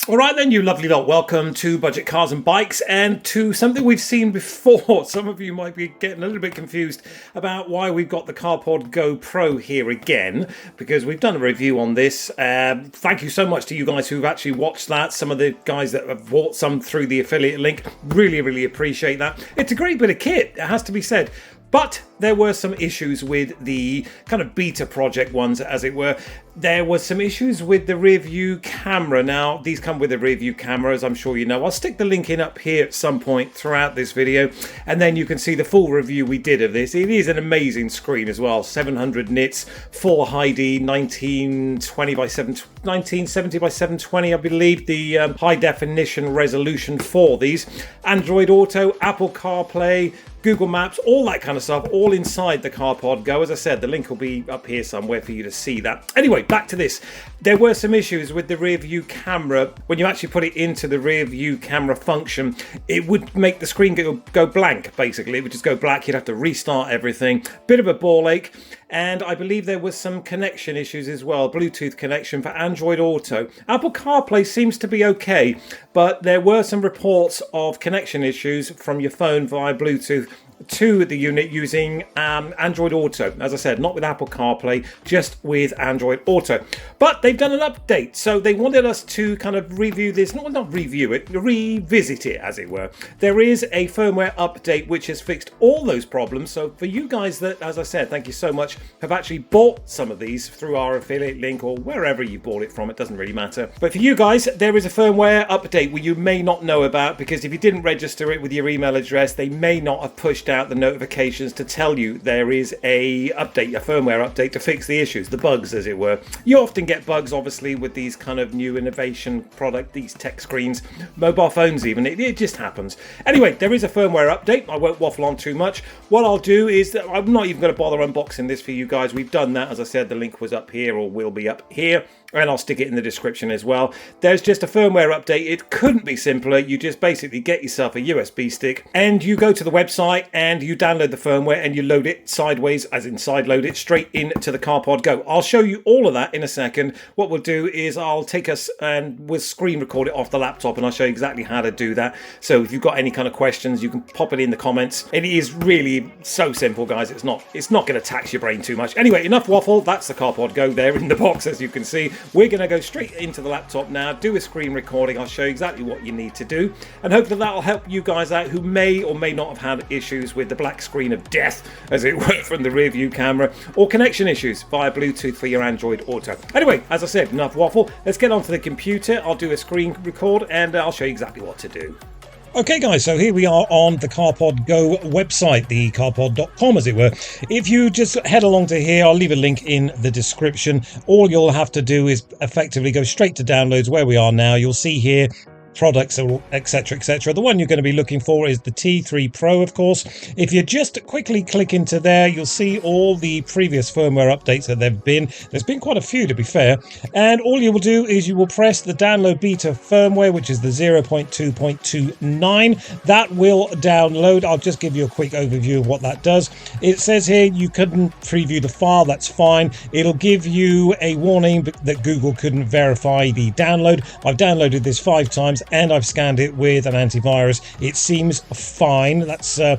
All right then, you lovely lot. Welcome to Budget Cars and Bikes and to something we've seen before. Some of you might be getting a little bit confused about why we've got the CarPod Go Pro here again, because we've done a review on this. Thank you so much to you guys who've actually watched that. Some of the guys that have bought some through the affiliate link. Really appreciate that. It's a great bit of kit, it has to be said. But there were some issues with the kind of beta project ones, as it were. There was some issues with the rear view camera. Now, these come with a rear view camera, as I'm sure you know. I'll stick the link in up here at some point throughout this video, and then you can see the full review we did of this. It is an amazing screen as well. 700 nits, full HD, 1970 by 720, I believe, the high definition resolution for these. Android Auto, Apple CarPlay, Google Maps, all that kind of stuff, all inside the CarPod Go. As I said, the link will be up here somewhere for you to see that. Anyway, back to this. There were some issues with the rear view camera. When you actually put it into the rear view camera function, it would make the screen go blank, basically. It would just go black. You'd have to restart everything. Bit of a ball ache. And I believe there was some connection issues as well, Bluetooth connection for Android Auto. Apple CarPlay seems to be okay, but there were some reports of connection issues from your phone via Bluetooth to the unit using Android Auto. As I said, not with Apple CarPlay, just with Android Auto. But they've done an update, so they wanted us to kind of review this, not review it, revisit it, as it were. There is a firmware update which has fixed all those problems. So for you guys that, as I said, thank you so much, have actually bought some of these through our affiliate link or wherever you bought it from, it doesn't really matter. But for you guys, there is a firmware update where you may not know about, because if you didn't register it with your email address, they may not have pushed out the notifications to tell you there is a firmware update to fix the issues, the bugs, as it were. You often get bugs, obviously, with these kind of new innovation product, these tech screens, mobile phones even. It just happens. Anyway, there is a firmware update. I won't waffle on too much. What I'll do is that I'm not even going to bother unboxing this for you guys. We've done that. As I said, the link was up here or will be up here, and I'll stick it in the description as well. There's just a firmware update. It couldn't be simpler. You just basically get yourself a USB stick and you go to the website and you download the firmware and you load it sideways, as in side load it straight into the CarPod Go. I'll show you all of that in a second. What we'll do is I'll take us and we'll screen record it off the laptop, and I'll show you exactly how to do that. So if you've got any kind of questions, you can pop it in the comments. It is really so simple, guys. It's not going to tax your brain too much. Anyway, enough waffle. That's the CarPod Go there in the box, as you can see. We're going to go straight into the laptop now, do a screen recording. I'll show you exactly what you need to do, and hopefully that'll help you guys out who may or may not have had issues with the black screen of death, as it were, from the rear view camera, or connection issues via Bluetooth for your Android Auto. Anyway, as I said, enough waffle. Let's get onto the computer. I'll do a screen record and I'll show you exactly what to do. Okay guys, so here we are on the CarPod Go website, the carpod.com, as it were. If you just head along to here, I'll leave a link in the description. All you'll have to do is effectively go straight to downloads where we are now. You'll see here products, etc, etc. The one you're going to be looking for is the T3 Pro, of course. If you just quickly click into there, you'll see all the previous firmware updates that there've been. There's been quite a few, to be fair, and all you will do is you will press the download beta firmware, which is the 0.2.29. that will download. I'll just give you a quick overview of what that does. It says here you couldn't preview the file. That's fine. It'll give you a warning that Google couldn't verify the download. I've downloaded this 5 times and I've scanned it with an antivirus. It seems fine. That's the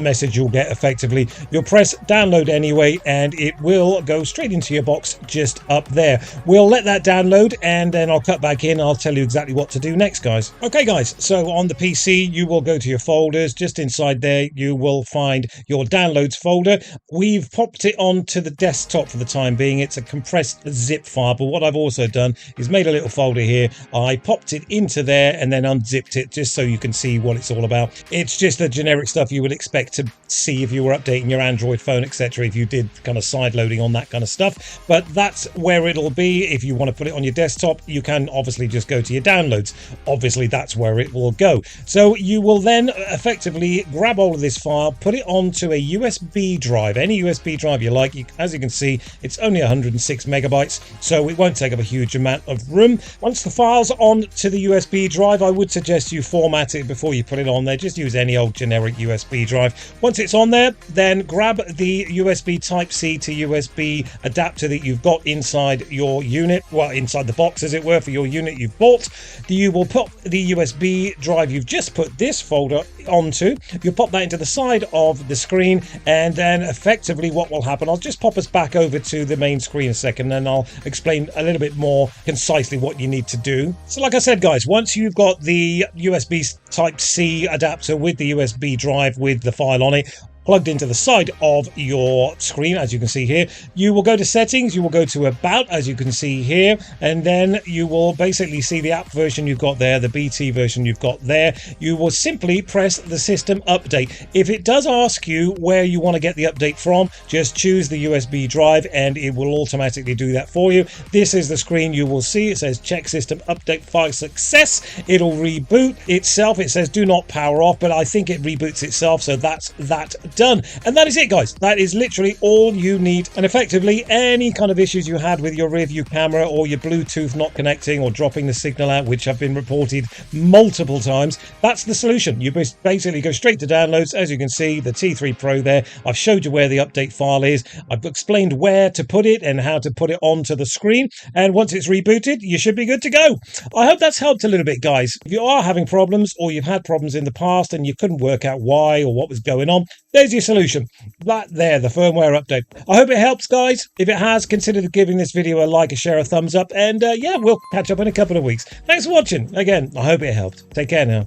message you'll get effectively. You'll press download anyway and it will go straight into your box just up there. We'll let that download and then I'll cut back in. I'll tell you exactly what to do next, guys. Okay guys, so on the PC you will go to your folders. Just inside there you will find your downloads folder. We've popped it onto the desktop for the time being. It's a compressed zip file, but what I've also done is made a little folder here. I popped it into there and then unzipped it just so you can see what it's all about. It's just the generic stuff you would expect to see if you were updating your Android phone, etc., if you did kind of side loading on that kind of stuff. But that's where it'll be. If you want to put it on your desktop, you can obviously just go to your downloads. Obviously that's where it will go. So you will then effectively grab all of this file, put it onto a USB drive, any USB drive you like. As you can see, it's only 106 megabytes, so it won't take up a huge amount of room. Once the file's on to the USB USB drive, I would suggest you format it before you put it on there. Just use any old generic USB drive. Once it's on there, then grab the USB Type-C to USB adapter that you've got inside your unit, well, inside the box as it were, for your unit you've bought. You will put the USB drive you've just put this folder onto. You'll pop that into the side of the screen, and then effectively what will happen, I'll just pop us back over to the main screen a second, and I'll explain a little bit more concisely what you need to do. So like I said, guys, once you've got the USB Type-C adapter with the USB drive with the file on it plugged into the side of your screen, as you can see here, you will go to settings, you will go to about, as you can see here, and then you will basically see the app version you've got there, the BT version you've got there. You will simply press the system update. If it does ask you where you want to get the update from, just choose the USB drive and it will automatically do that for you. This is the screen you will see. It says check system update file success. It'll reboot itself. It says do not power off, but I think it reboots itself, so that's that done. And that is it, guys. That is literally all you need. And effectively, any kind of issues you had with your rear view camera or your Bluetooth not connecting or dropping the signal out, which have been reported multiple times, that's the solution. You basically go straight to downloads. As you can see, the T3 Pro there. I've showed you where the update file is. I've explained where to put it and how to put it onto the screen. And once it's rebooted, you should be good to go. I hope that's helped a little bit, guys. If you are having problems or you've had problems in the past and you couldn't work out why or what was going on, there's your solution. That there, the firmware update. I hope it helps, guys. If it has, consider giving this video a like, a share, a thumbs up, and yeah, we'll catch up in a couple of weeks. Thanks for watching. Again, I hope it helped. Take care now.